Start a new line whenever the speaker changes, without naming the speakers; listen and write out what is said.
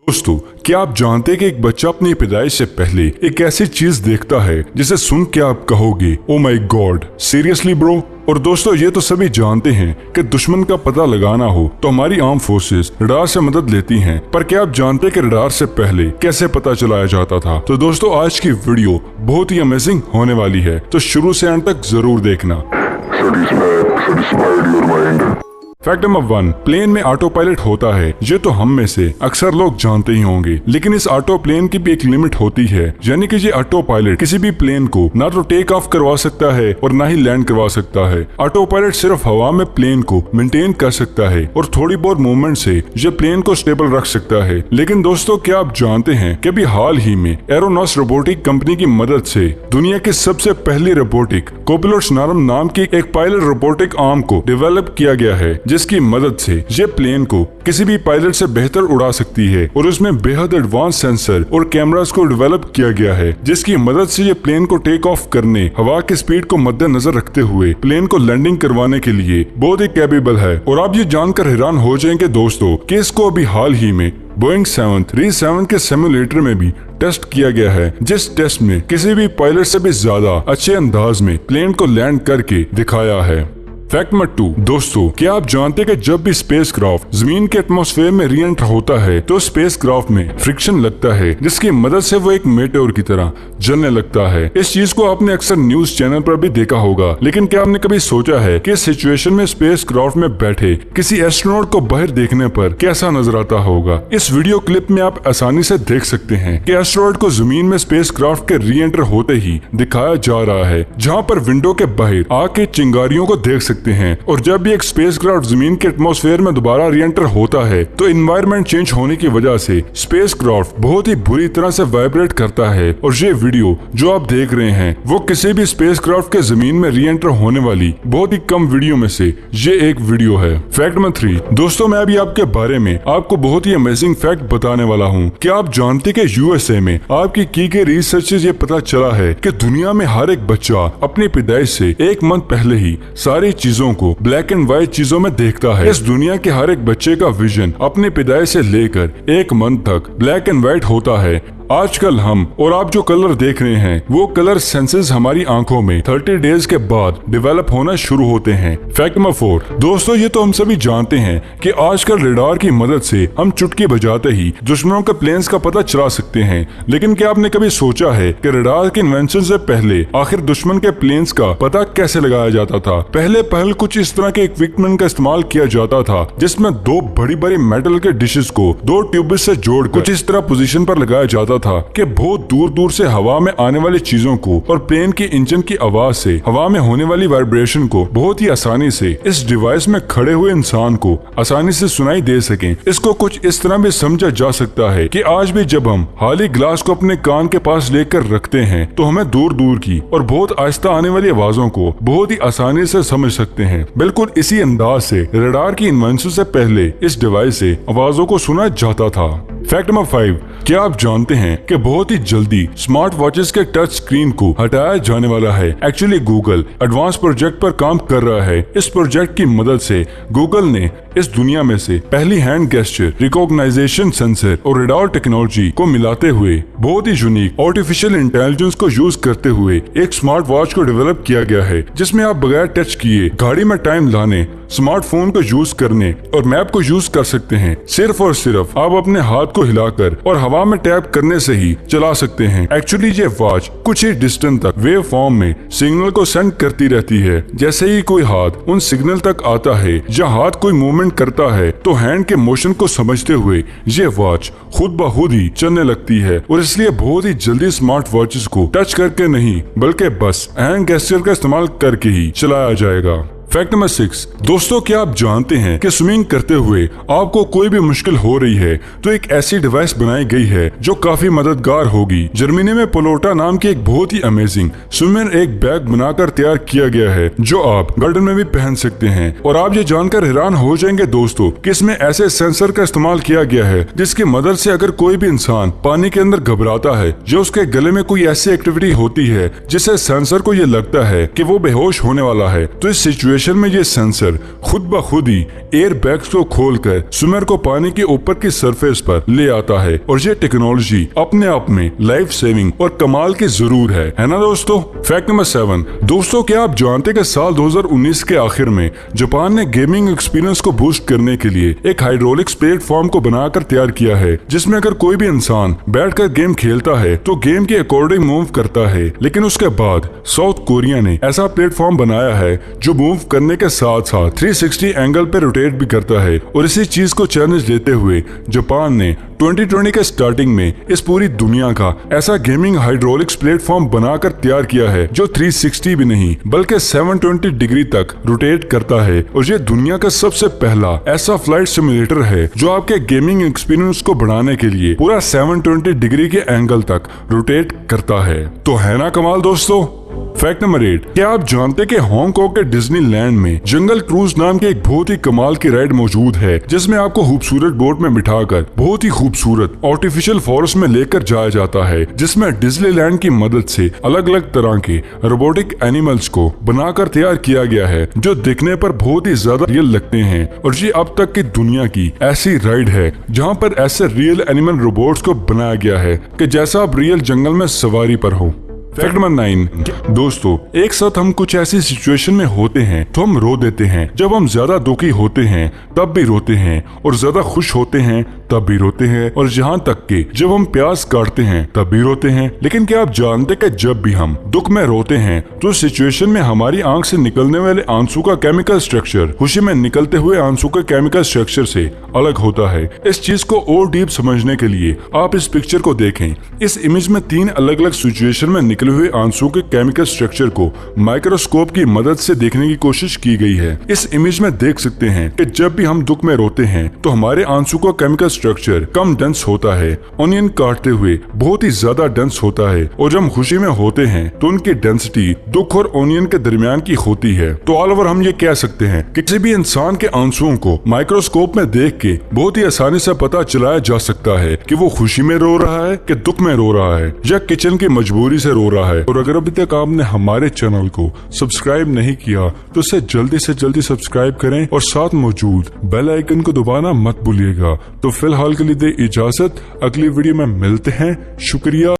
दोस्तों, क्या आप जानते हैं कि एक बच्चा अपनी पैदाइश से पहले एक ऐसी चीज देखता है जिसे सुन के आप कहोगे oh my God, seriously bro. और दोस्तों, ये तो सभी जानते हैं कि दुश्मन का पता लगाना हो तो हमारी आर्म फोर्सेस रडार से मदद लेती हैं, पर क्या आप जानते हैं कि रडार से पहले कैसे पता चलाया जाता था? तो दोस्तों, आज की वीडियो बहुत ही अमेजिंग होने वाली है, तो शुरू से अंत तक जरूर देखना। फैक्ट नंबर 1, प्लेन में ऑटो पायलट होता है। ये तो हम में से अक्सर लोग जानते ही होंगे, लेकिन इस ऑटो प्लेन की भी एक लिमिट होती है, यानी कि ये ऑटो पायलट किसी भी प्लेन को ना तो टेक ऑफ करवा सकता है और ना ही लैंड करवा सकता है। ऑटो पायलट सिर्फ हवा में प्लेन को मेंटेन कर सकता है और थोड़ी बहुत मूवमेंट से ये प्लेन को स्टेबल रख सकता है। लेकिन दोस्तों, क्या आप जानते हैं कि अभी हाल ही में एरोनॉस रोबोटिक कंपनी की मदद से दुनिया की सबसे पहली रोबोटिक कोपिलोट नाम की एक पायलट रोबोटिक आर्म को डेवलप किया गया है, जिसकी मदद से ये प्लेन को किसी भी पायलट से बेहतर उड़ा सकती है। और उसमें बेहद एडवांस सेंसर और कैमरास को डेवलप किया गया है, जिसकी मदद से ये प्लेन को टेक ऑफ करने, हवा की स्पीड को मद्देनजर रखते हुए प्लेन को लैंडिंग करवाने के लिए बहुत ही कैपेबल है। और आप ये जानकर हैरान हो जाएंगे दोस्तों कि इसको अभी हाल ही में बोइंग 737 के सिमुलेटर में भी टेस्ट किया गया है, जिस टेस्ट में किसी भी पायलट से भी ज्यादा अच्छे अंदाज में प्लेन को लैंड करके दिखाया है। फैक्ट नंबर 2, दोस्तों, क्या आप जानते हैं कि जब भी स्पेसक्राफ्ट जमीन के एटमॉस्फेयर में री एंटर होता है तो स्पेसक्राफ्ट में फ्रिक्शन लगता है, जिसकी मदद से वो एक मेटेओर की तरह जलने लगता है। इस चीज को आपने अक्सर न्यूज चैनल पर भी देखा होगा, लेकिन क्या आपने कभी सोचा है कि इस सिचुएशन में स्पेसक्राफ्ट में बैठे किसी एस्ट्रोनॉट को बाहर देखने पर कैसा नजर आता होगा? इस वीडियो क्लिप में आप आसानी से देख सकते हैं कि एस्ट्रोनॉट को जमीन में स्पेसक्राफ्ट के री एंटर होते ही दिखाया जा रहा है, जहाँ पर विंडो के बाहर आग के चिंगारियों को देख सकते हैं। और जब भी एक स्पेसक्राफ्ट जमीन के एटमॉस्फेयर में दोबारा री एंटर होता है तो एनवायरनमेंट चेंज होने की वजह से स्पेसक्राफ्ट बहुत ही बुरी तरह से वाइब्रेट करता है। और ये वीडियो जो आप देख रहे हैं वो किसी भी स्पेसक्राफ्ट के जमीन में री एंटर होने वाली बहुत ही कम वीडियो में से ये एक वीडियो है। फैक्ट नंबर 3, दोस्तों, मैं अभी आपके बारे में आपको बहुत ही अमेजिंग फैक्ट बताने वाला हूँ। क्या आप जानते कि यूएसए में आपकी की गई रिसर्च से ये पता चला है कि दुनिया में हर एक बच्चा अपनी पैदाइश से एक मंथ पहले ही सारी चीजों को ब्लैक एंड व्हाइट चीजों में देखता है। इस दुनिया के हर एक बच्चे का विजन अपनी पैदाइश से लेकर एक मंथ तक ब्लैक एंड व्हाइट होता है। आजकल हम और आप जो कलर देख रहे हैं वो कलर सेंसेस हमारी आंखों में 30 डेज के बाद डेवलप होना शुरू होते हैं। फैक्ट नंबर 4, दोस्तों, ये तो हम सभी जानते हैं कि आजकल रडार की मदद से हम चुटकी बजाते ही दुश्मनों के प्लेन्स का पता चला सकते हैं। लेकिन क्या आपने कभी सोचा है कि रडार के इन्वेंशन से पहले आखिर दुश्मन के प्लेन्स का पता कैसे लगाया जाता था? पहले कुछ इस तरह के इक्विपमेंट का इस्तेमाल किया जाता था, जिसमें दो बड़ी बड़ी मेटल के डिशेस को दो ट्यूब्स से जोड़ कुछ इस तरह पोजीशन पर लगाया जाता था कि बहुत दूर दूर से हवा में आने वाली चीजों को और प्लेन के इंजन की आवाज से हवा में होने वाली वाइब्रेशन को बहुत ही आसानी से इस डिवाइस में खड़े हुए इंसान को आसानी से सुनाई दे सके। इसको कुछ इस तरह भी समझा जा सकता है कि आज भी जब हम हाली ग्लास को अपने कान के पास लेकर रखते हैं तो हमें दूर दूर की और बहुत आहिस्ता आने वाली आवाजों को बहुत ही आसानी से समझ सकते हैं। बिल्कुल इसी अंदाज से रडार की इन्वेंशन से पहले इस डिवाइस से आवाजों को सुना जाता था। फैक्ट नंबर 5, क्या आप जानते हैं कि बहुत ही जल्दी स्मार्ट वॉचेस के टच स्क्रीन को हटाया जाने वाला है? एक्चुअली गूगल एडवांस प्रोजेक्ट पर काम कर रहा है। इस प्रोजेक्ट की मदद से गूगल ने इस दुनिया में से पहली हैंड गेस्चर रिकॉग्नाइजेशन सेंसर और रडार टेक्नोलॉजी को मिलाते हुए बहुत ही यूनिक आर्टिफिशियल इंटेलिजेंस को यूज करते हुए एक स्मार्ट वॉच को डेवलप किया गया है, जिसमें आप बगैर टच किए गाड़ी में टाइम लाने, स्मार्टफोन को यूज करने और मैप को यूज कर सकते हैं। सिर्फ और सिर्फ आप अपने हाथ को हिलाकर और हवा में टैप करने से ही चला सकते हैं। एक्चुअली ये वॉच कुछ ही डिस्टेंस तक वेव फॉर्म में सिग्नल को सेंड करती रहती है। जैसे ही कोई हाथ उन सिग्नल तक आता है या हाथ कोई मूवमेंट करता है तो हैंड के मोशन को समझते हुए ये वॉच खुद ब खुद ही चलने लगती है। और इसलिए बहुत ही जल्दी स्मार्ट वॉचेस को टच करके नहीं बल्कि बस हैंड गेस्चर का इस्तेमाल करके ही चलाया जाएगा। फैक्ट नंबर 6, दोस्तों, क्या आप जानते हैं कि स्विमिंग करते हुए आपको कोई भी मुश्किल हो रही है तो एक ऐसी डिवाइस बनाई गई है जो काफी मददगार होगी। जर्मनी में पोलोटा नाम की एक बहुत ही अमेजिंग स्विमर एक बैग बनाकर तैयार किया गया है जो आप गार्डन में भी पहन सकते हैं। और आप ये जानकर हैरान हो जाएंगे दोस्तों कि इसमें ऐसे सेंसर का इस्तेमाल किया गया है जिसकी मदद से अगर कोई भी इंसान पानी के अंदर घबराता है या उसके गले में कोई ऐसी एक्टिविटी होती है जिससे सेंसर को ये लगता है कि वो बेहोश होने वाला है, तो इस सिचुएशन सिचुएशन में ये सेंसर खुद ब खुद ही एयर बैग्स को खोलकर स्विमर को पानी के ऊपर की सरफेस पर ले आता है और ये टेक्नोलॉजी अपने आप में लाइफ सेविंग और कमाल की जरूर है ना दोस्तों। फैक्ट नंबर 7, दोस्तों क्या आप जानते कि साल 2019 के आखिर में जापान ने गेमिंग एक्सपीरियंस को बूस्ट करने के लिए एक हाइड्रोलिक्स प्लेटफॉर्म को बनाकर तैयार किया है, जिसमें अगर कोई भी इंसान बैठकर गेम खेलता है तो गेम के अकॉर्डिंग मूव करता है। लेकिन उसके बाद साउथ कोरिया ने ऐसा प्लेटफॉर्म बनाया है जो मूव करने के साथ साथ 360 एंगल पे रोटेट भी करता है। और इसी चीज को चैलेंज लेते हुए जापान ने 2020 के स्टार्टिंग में इस पूरी दुनिया का ऐसा गेमिंग हाइड्रोलिक्स प्लेटफॉर्म बनाकर तैयार किया है जो 360 भी नहीं बल्कि 720 डिग्री तक रोटेट करता है। और ये दुनिया का सबसे पहला ऐसा फ्लाइट सिमुलेटर है जो आपके गेमिंग एक्सपीरियंस को बढ़ाने के लिए पूरा 720 डिग्री के एंगल तक रोटेट करता है। तो है ना कमाल दोस्तों। फैक्ट नंबर 8, क्या आप जानते कि हांगकांग के डिज्नीलैंड में जंगल क्रूज नाम की एक बहुत ही कमाल की राइड मौजूद है, जिसमें आपको खूबसूरत बोट में बिठाकर बहुत ही खूबसूरत आर्टिफिशियल फॉरेस्ट में लेकर जाया जाता है, जिसमें डिज्नीलैंड की मदद से अलग अलग तरह के रोबोटिक एनिमल्स को बनाकर तैयार किया गया है जो दिखने पर बहुत ही ज्यादा रियल लगते हैं। और ये अब तक की दुनिया की ऐसी राइड है जहाँ पर ऐसे रियल एनिमल रोबोट्स को बनाया गया है कि जैसा आप रियल जंगल में सवारी पर हो। फैक्ट नंबर 9, दोस्तों एक साथ हम कुछ ऐसी सिचुएशन में होते हैं तो हम रो देते हैं। जब हम ज्यादा दुखी होते हैं तब भी रोते हैं, और ज्यादा खुश होते हैं तब भी रोते हैं, और यहाँ तक कि जब हम प्यास काटते हैं तब भी रोते हैं। लेकिन क्या आप जानते कि जब भी हम दुख में रोते हैं तो सिचुएशन में हमारी आंख से निकलने वाले आंसू का केमिकल स्ट्रक्चर खुशी में निकलते हुए आंसू के केमिकल स्ट्रक्चर से अलग होता है। इस चीज को और डीप समझने के लिए आप इस पिक्चर को देखें। इस इमेज में 3 अलग अलग सिचुएशन में निकले हुए आंसू के केमिकल स्ट्रक्चर को माइक्रोस्कोप की मदद से देखने की कोशिश की गई है। इस इमेज में देख सकते हैं कि जब भी हम दुख में रोते हैं तो हमारे आंसू का केमिकल स्ट्रक्चर कम डेंस होता है, ऑनियन काटते हुए बहुत ही ज्यादा डेंस होता है, और जब हम खुशी में होते हैं तो उनकी डेंसिटी दुख और ऑनियन के दरमियान की होती है। तो ऑल ओवर हम ये कह सकते हैं कि किसी भी इंसान के आंसुओं को माइक्रोस्कोप में देख के बहुत ही आसानी से पता चलाया जा सकता है कि वो खुशी में रो रहा है कि दुख में रो रहा है या किचन की मजबूरी से रो रहा है। और अगर अभी तक आपने हमारे चैनल को सब्सक्राइब नहीं किया तो इसे जल्दी से जल्दी सब्सक्राइब करें और साथ मौजूद बेल आइकन को दबाना मत भूलिएगा। तो फिलहाल के लिए दे इजाजत, अगली वीडियो में मिलते हैं। शुक्रिया।